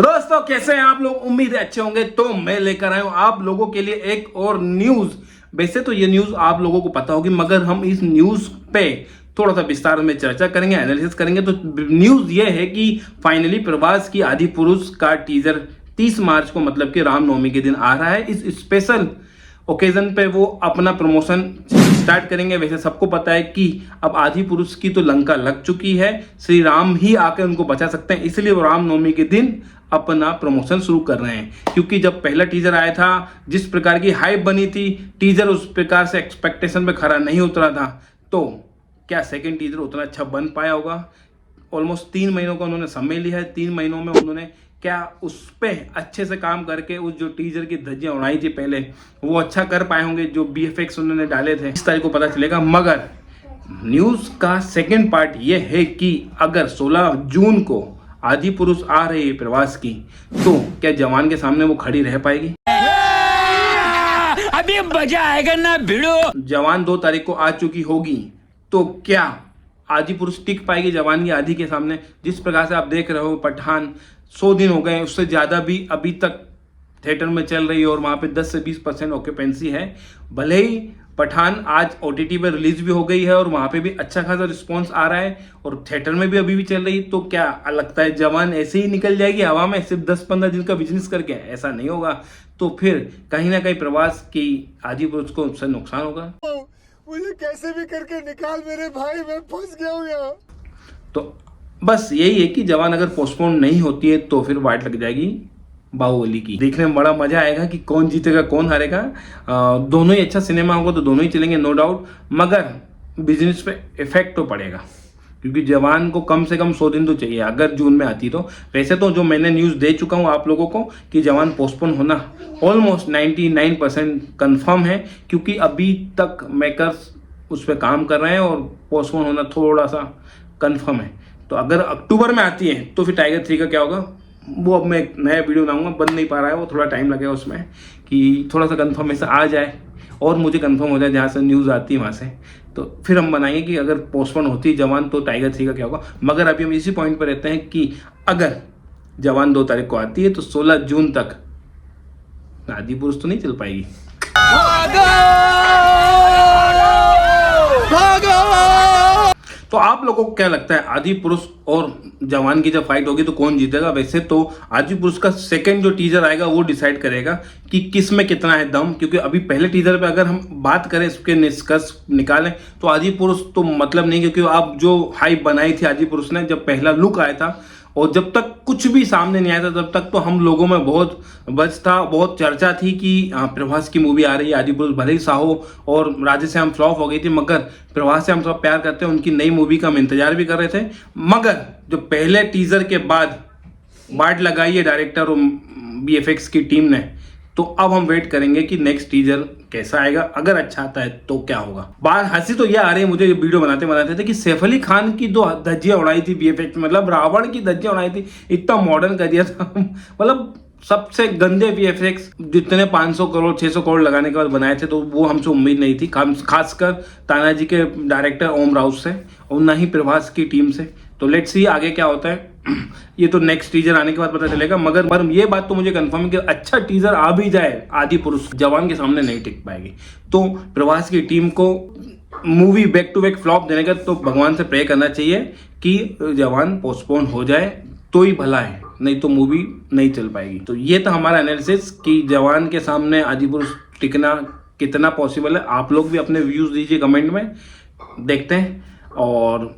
दोस्तों कैसे हैं आप लोग। उम्मीद है अच्छे होंगे। तो मैं लेकर आया हूं आप लोगों के लिए एक और न्यूज। वैसे तो ये न्यूज आप लोगों को पता होगी, मगर हम इस न्यूज पे थोड़ा सा विस्तार में चर्चा करेंगे, एनालिसिस करेंगे। तो न्यूज ये है कि फाइनली प्रभास की आदि पुरुष का टीजर 30 मार्च को मतलब कि रामनवमी के दिन आ रहा है। इस स्पेशल ओकेजन पे वो अपना प्रमोशन स्टार्ट करेंगे। वैसे सबको पता है कि अब आदि पुरुष की तो लंका लग चुकी है, श्री राम ही आकर उनको बचा सकते हैं, इसलिए वो रामनवमी के दिन अपना प्रमोशन शुरू कर रहे हैं। क्योंकि जब पहला टीजर आया था, जिस प्रकार की हाइप बनी थी, टीजर उस प्रकार से एक्सपेक्टेशन पे खरा नहीं उतरा था। तो क्या सेकंड टीजर उतना अच्छा बन पाया होगा? ऑलमोस्ट 3 महीनों का उन्होंने समय लिया है। 3 महीनों में उन्होंने क्या उस पर अच्छे से काम करके उस जो टीजर की धज्जियां उड़ाई थी पहले, वो अच्छा कर पाए होंगे। जो BFX उन्होंने डाले थे, इस तारीख को पता चलेगा। मगर न्यूज का सेकंड पार्ट ये है कि अगर 16 जून को आदि पुरुष आ रही है प्रभास की, तो क्या जवान के सामने वो खड़ी रह पाएगी? अभी मजा आएगा ना भिड़ो। जवान 2 तारीख को आ चुकी होगी, तो क्या आदि पुरुष टिक पाएगी जवान की आदि के सामने? जिस प्रकार से आप देख रहे हो, पठान 100 दिन हो गए, उससे ज़्यादा भी अभी तक थिएटर में चल रही है और वहाँ पे 10 से 20% ऑक्यूपेंसी है। भले ही पठान आज OTT पे रिलीज भी हो गई है और वहाँ पे भी अच्छा खासा रिस्पॉन्स आ रहा है और थिएटर में भी अभी भी चल रही, तो क्या लगता है जवान ऐसे ही निकल जाएगी हवा में सिर्फ 10-15 दिन का बिजनेस करके? ऐसा नहीं होगा। तो फिर कहीं ना कहीं प्रभास की आदि पुरुष को उससे नुकसान होगा। मुझे कैसे भी करके निकाल मेरे भाई, मैं फंस गया हूँ यहाँ। तो बस यही है कि जवान अगर पोस्टपोन नहीं होती है तो फिर वाइट लग जाएगी बाहुबली की। देखने में बड़ा मजा आएगा कि कौन जीतेगा कौन हारेगा। दोनों ही अच्छा सिनेमा होगा तो दोनों ही चलेंगे, नो डाउट। मगर बिजनेस पे इफेक्ट तो पड़ेगा, क्योंकि जवान को कम से कम 100 दिन तो चाहिए अगर जून में आती तो। वैसे तो जो मैंने न्यूज़ दे चुका हूँ आप लोगों को कि जवान पोस्टपोन होना ऑलमोस्ट 99% कन्फर्म है, क्योंकि अभी तक मेकर्स उस पर काम कर रहे हैं और पोस्टपोन होना थोड़ा सा कन्फर्म है। तो अगर अक्टूबर में आती है तो फिर टाइगर 3 का क्या होगा, वो अब मैं एक नया वीडियो बनाऊंगा। बन नहीं पा रहा है वो, थोड़ा टाइम लगेगा उसमें कि थोड़ा सा कंफर्मेशन आ जाए और मुझे कंफर्म हो जाए जहाँ से न्यूज़ आती है वहाँ से, तो फिर हम बनाएंगे कि अगर पोस्टपोन होती है जवान तो टाइगर 3 का क्या होगा। मगर अभी हम इसी पॉइंट पर रहते हैं कि अगर जवान 2 तारीख को आती है तो 16 जून तक आदि पुरुष तो नहीं चल पाएगी। तो आप लोगों को क्या लगता है, आदि पुरुष और जवान की जब फाइट होगी तो कौन जीतेगा? वैसे तो आदि पुरुष का सेकंड जो टीजर आएगा वो डिसाइड करेगा कि किस में कितना है दम। क्योंकि अभी पहले टीजर पे अगर हम बात करें, इसके निष्कर्ष निकालें, तो आदि पुरुष तो मतलब नहीं, क्योंकि आप जो हाइप बनाई थी आदि पुरुष ने जब पहला लुक आया था, और जब तक कुछ भी सामने नहीं आया था तब तक तो हम लोगों में बहुत बज़ था, बहुत चर्चा थी कि प्रभास की मूवी आ रही है आदि पुरुष। भले ही साहो और राधेश्याम फ्लॉप हो गई थी, मगर प्रभास से हम सब प्यार करते हैं, उनकी नई मूवी का हम इंतजार भी कर रहे थे। मगर जो पहले टीजर के बाद वार्ड लगाई है डायरेक्टर और BFX की टीम ने, तो अब हम वेट करेंगे कि नेक्स्ट टीजर कैसा आएगा। अगर अच्छा आता है तो क्या होगा। बात हंसी तो ये आ रही है मुझे वीडियो बनाते थे कि सैफ अली खान की जो धज्जियां उड़ाई थी BFX, मतलब रावण की धज्जियां उड़ाई थी, इतना मॉडर्न कर दिया था। मतलब सबसे गंदे BFX जितने 500 करोड़ 600 करोड़ लगाने के बाद बनाए थे, तो वो हमसे उम्मीद नहीं थी, खासकर तानाजी के डायरेक्टर ओम राउत से और ना ही प्रभास की टीम से। तो लेट्स सी आगे क्या होता है। ये तो नेक्स्ट टीजर आने के बाद पता चलेगा। मगर ये बात तो मुझे कंफर्म है कि अच्छा टीजर आ भी जाए, आदि पुरुष जवान के सामने नहीं टिक पाएगी। तो प्रभास की टीम को movie back to back flop देने का तो भगवान से प्रे करना चाहिए कि जवान पोस्टपोन हो जाए तो ही भला है, नहीं तो मूवी नहीं चल पाएगी। तो ये था हमारा एनालिसिस कि जवान के सामने आदि पुरुष टिकना कितना पॉसिबल है। आप लोग भी अपने व्यूज दीजिए कमेंट में, देखते हैं। और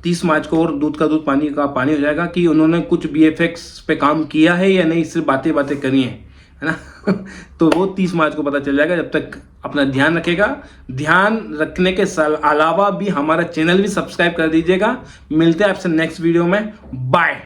30 मार्च को और दूध का दूध पानी का पानी हो जाएगा कि उन्होंने कुछ BFX पे काम किया है या नहीं, सिर्फ बातें करी हैं, है ना। तो वो 30 मार्च को पता चल जाएगा। जब तक अपना ध्यान रखेगा, ध्यान रखने के अलावा भी हमारा चैनल भी सब्सक्राइब कर दीजिएगा। मिलते हैं आपसे नेक्स्ट वीडियो में, बाय।